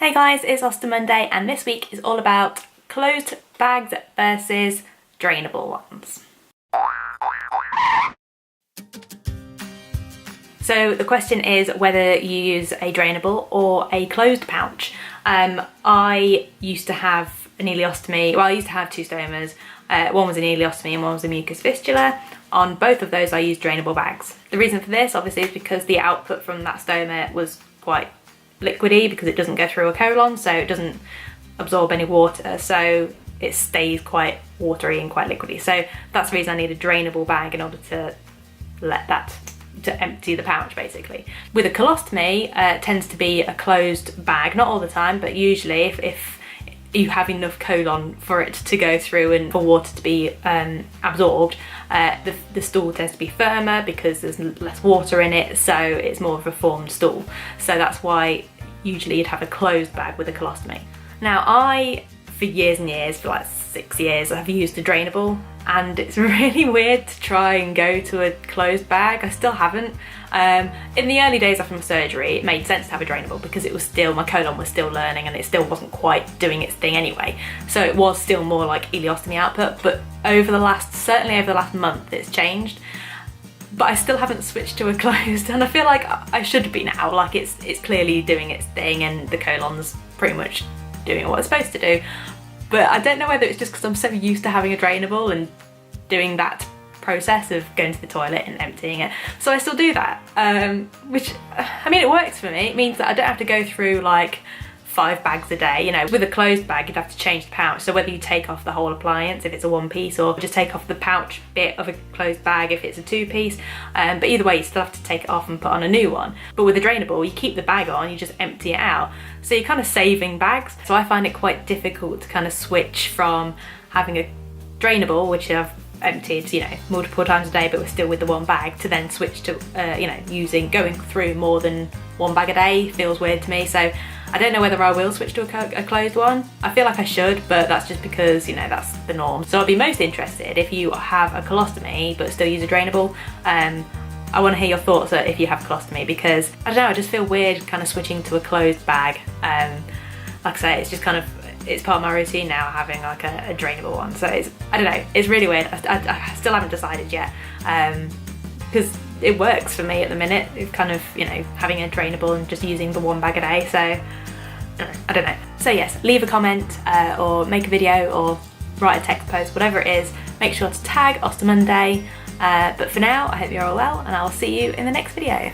Hey guys, it's Ostomonday and this week is all about closed bags versus drainable ones. So the question is whether you use a drainable or a closed pouch. I used to have an ileostomy, well I used to have two stomas. One was an ileostomy and one was a mucus fistula. On both of those I used drainable bags. The reason for this obviously is because the output from that stoma was quite liquidy because it doesn't go through a colon, so it doesn't absorb any water, so it stays quite watery and quite liquidy. So that's the reason I need a drainable bag in order to empty the pouch basically. With a colostomy, it tends to be a closed bag, not all the time, but usually if you have enough colon for it to go through and for water to be absorbed, the stool tends to be firmer because there's less water in it, so it's more of a formed stool. So that's why usually you'd have a closed bag with a colostomy. Now for years and years, for like 6 years, I've used a drainable, and it's really weird to try and go to a closed bag. I still haven't. In the early days after my surgery, it made sense to have a drainable because it was still, my colon was still learning and it still wasn't quite doing its thing anyway. So it was still more like ileostomy output, but certainly over the last month, it's changed. But I still haven't switched to a closed, and I feel like I should be now. Like it's clearly doing its thing and the colon's pretty much doing what it's supposed to do. But I don't know whether it's just because I'm so used to having a drainable and doing that process of going to the toilet and emptying it. So I still do that, which, I mean, it works for me. It means that I don't have to go through like 5 bags a day. You know, with a closed bag, you'd have to change the pouch. So whether you take off the whole appliance if it's a 1-piece, or just take off the pouch bit of a closed bag if it's a 2-piece. But either way, you still have to take it off and put on a new one. But with a drainable, you keep the bag on, you just empty it out. So you're kind of saving bags. So I find it quite difficult to kind of switch from having a drainable, which I've emptied, you know, multiple times a day, but we're still with the one bag, to then switch to, you know, going through more than 1 bag a day feels weird to me. So I don't know whether I will switch to a closed one. I feel like I should, but that's just because, you know, that's the norm. So I'd be most interested if you have a colostomy but still use a drainable. I want to hear your thoughts if you have colostomy, because I don't know, I just feel weird kind of switching to a closed bag. Like I say, it's just kind of, it's part of my routine now having like a drainable one. So it's, I don't know, it's really weird. I still haven't decided yet, because it works for me at the minute. It's kind of, you know, having a drainable and just using the 1 bag a day. So I don't know. So yes, leave a comment or make a video or write a text post, whatever it is. Make sure to tag Ostomonday. But for now, I hope you're all well, and I'll see you in the next video.